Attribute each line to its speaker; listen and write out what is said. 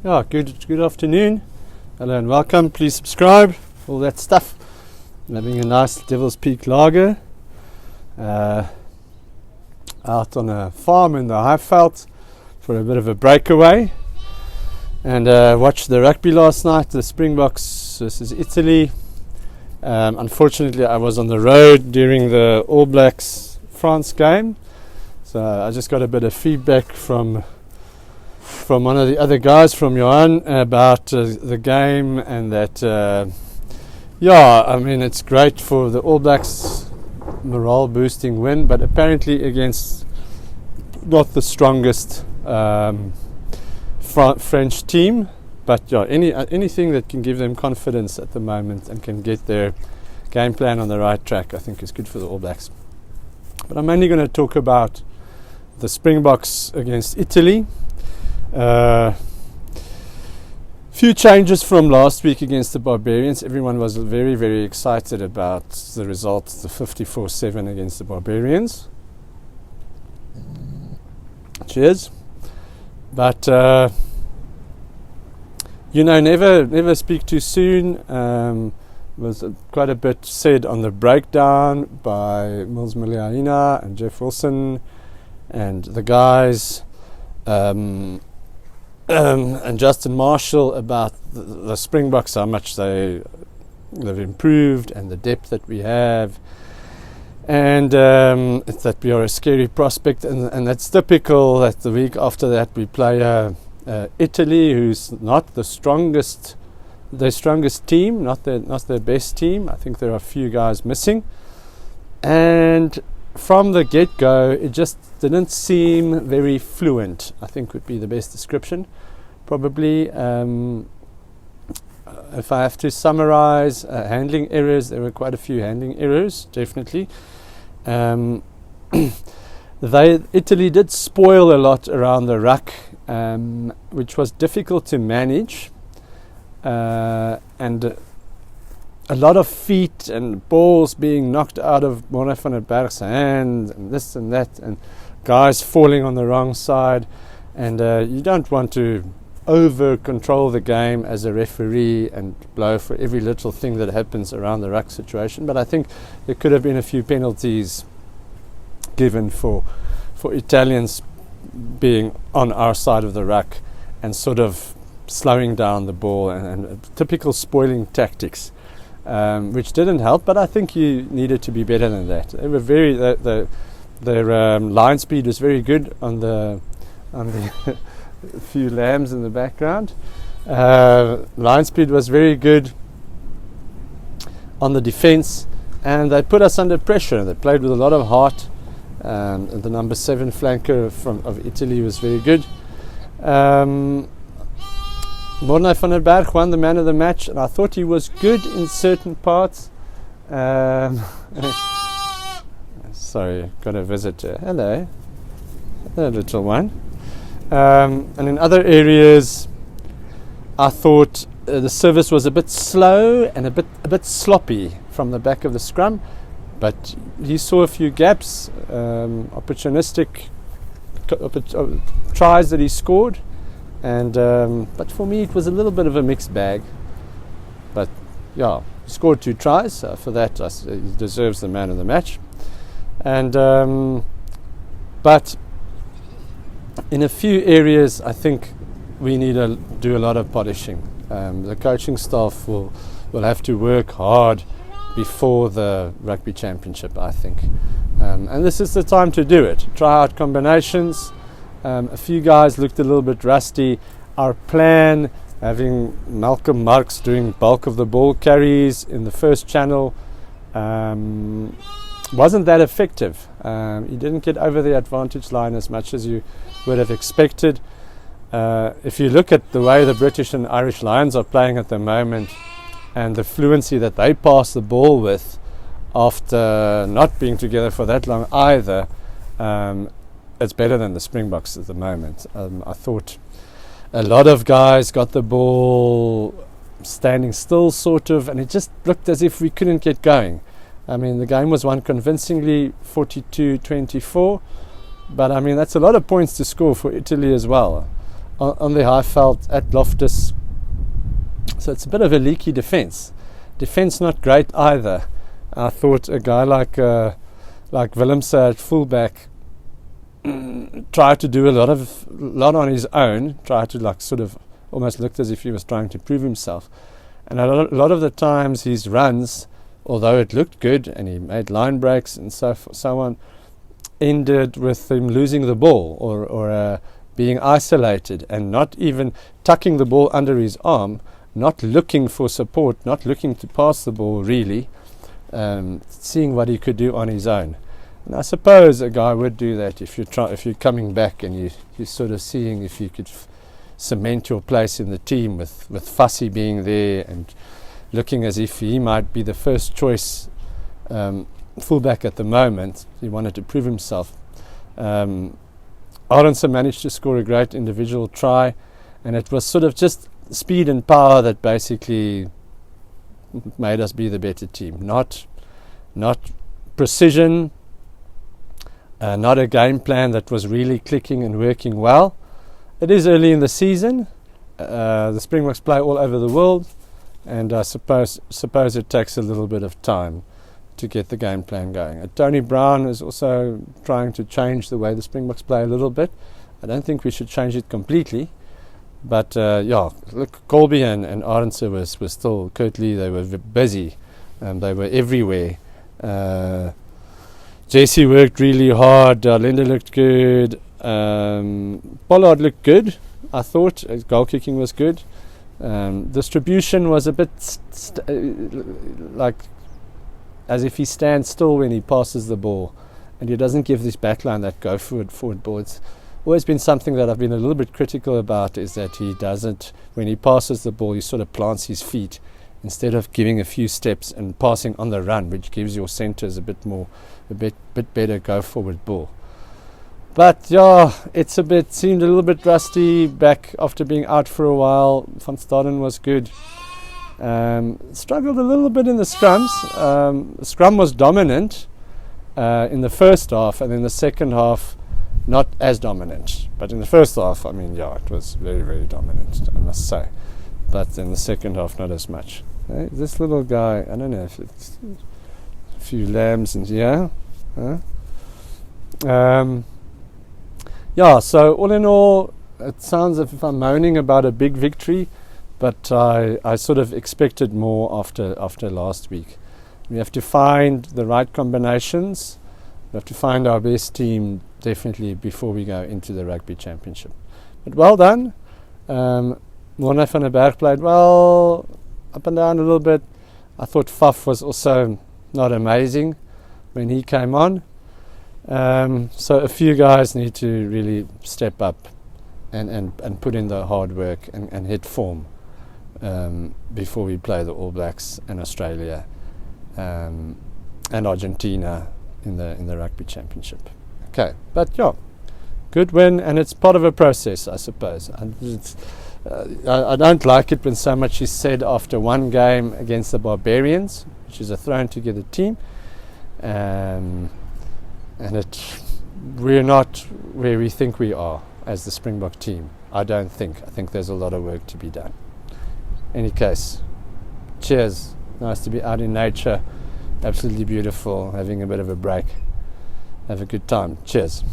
Speaker 1: Yeah, good afternoon. Hello and welcome. Please subscribe. All that stuff. I'm having a nice Devil's Peak lager. Out on a farm in the Highveld for a bit of a breakaway. And watched the rugby last night, the Springboks versus Italy. Unfortunately, I was on the road during the All Blacks France game. So I just got a bit of feedback from one of the other guys, from Johan, about the game, and that it's great for the All Blacks, morale boosting win, but apparently against not the strongest French team, but anything that can give them confidence at the moment and can get their game plan on the right track, I think is good for the All Blacks. But I'm only going to talk about the Springboks against Italy. Few changes from last week against the Barbarians. Everyone was very, very excited about the result, the 54-7 against the Barbarians. Cheers. But never speak too soon. Was quite a bit said on the breakdown by Mills Miliaina and Jeff Wilson and the guys. And Justin Marshall about the Springboks, how much they've improved and the depth that we have, and that we are a scary prospect, and that's typical that the week after that we play Italy, who's not their strongest team, not their best team. I think there are a few guys missing, and from the get-go it just didn't seem very fluent, I think would be the best description. Probably, if I have to summarize, handling errors, there were quite a few handling errors, definitely. Italy did spoil a lot around the ruck, which was difficult to manage, and a lot of feet and balls being knocked out of Morne van der Berg's hand, and this and that, and guys falling on the wrong side. And you don't want to over control the game as a referee and blow for every little thing that happens around the ruck situation. But I think there could have been a few penalties given for Italians being on our side of the ruck and sort of slowing down the ball, and typical spoiling tactics. Which didn't help, but I think you needed to be better than that. They were their line speed was very good on the few lambs in the background. Line speed was very good on the defense, and they put us under pressure. They played with a lot of heart. And the number 7 flanker of Italy was very good. Morne van der Berg won the man of the match, and I thought he was good in certain parts. Sorry, got a visitor. Hello, little one. And in other areas, I thought the service was a bit slow and a bit sloppy from the back of the scrum, but he saw a few gaps, opportunistic tries that he scored. And but for me it was a little bit of a mixed bag, but yeah, he scored 2 tries, so for that he deserves the man of the match. And but in a few areas I think we need to do a lot of polishing. The coaching staff will have to work hard before the rugby championship, I think, and this is the time to do it. Try out combinations. A few guys looked a little bit rusty. Our plan, having Malcolm Marx doing bulk of the ball carries in the first channel, wasn't that effective. He didn't get over the advantage line as much as you would have expected. If you look at the way the British and Irish Lions are playing at the moment, and the fluency that they pass the ball with after not being together for that long either, it's better than the Springboks at the moment. I thought a lot of guys got the ball standing still, sort of, and it just looked as if we couldn't get going. I mean, the game was won convincingly, 42-24, but I mean, that's a lot of points to score for Italy as well. on the high veld at Loftus. So it's a bit of a leaky defence. Defence not great either. I thought a guy like Willemse at fullback tried to do a lot on his own, tried to sort of almost looked as if he was trying to prove himself. And a lot of the times his runs, although it looked good and he made line breaks and so on, ended with him losing the ball or being isolated and not even tucking the ball under his arm, not looking for support, not looking to pass the ball really, seeing what he could do on his own. And I suppose a guy would do that if you're coming back and you're sort of seeing if you could cement your place in the team with Fussy being there and looking as if he might be the first choice fullback at the moment. He wanted to prove himself. Arendse managed to score a great individual try, and it was sort of just speed and power that basically made us be the better team. Not precision, not a game plan that was really clicking and working well. It is early in the season. The Springboks play all over the world, and I suppose it takes a little bit of time to get the game plan going. Tony Brown is also trying to change the way the Springboks play a little bit. I don't think we should change it completely. But look, Colby and Arendse was still, Kurtley, they were busy. They were everywhere. Jesse worked really hard. Linda looked good. Pollard looked good, I thought. His goal kicking was good. Distribution was a bit as if he stands still when he passes the ball, and he doesn't give this backline that go forward ball. It's always been something that I've been a little bit critical about, is that he doesn't, when he passes the ball, he sort of plants his feet instead of giving a few steps and passing on the run, which gives your centres a bit better go forward ball. But seemed a little bit rusty back after being out for a while. Van Staden was good. Struggled a little bit in the scrums. The scrum was dominant in the first half, and in the second half not as dominant. But in the first half, it was very, very dominant, I must say. But in the second half, not as much. This little guy, I don't know if it's a few lambs and so all in all, it sounds as if I'm moaning about a big victory, but I sort of expected more after last week. We have to find the right combinations. We have to find our best team definitely before we go into the Rugby Championship. But well done. Morne van der Berg played well, up and down a little bit. I thought Faf was also not amazing when he came on. So a few guys need to really step up and put in the hard work and hit form before we play the All Blacks and Australia and Argentina in the Rugby Championship. Okay, but good win, and it's part of a process, I suppose. I don't like it when so much is said after one game against the Barbarians, which is a thrown together team, and we're not where we think we are as the Springbok team. I think there's a lot of work to be done. Any case, cheers. Nice to be out in nature. Absolutely beautiful. Having a bit of a break. Have a good time. Cheers.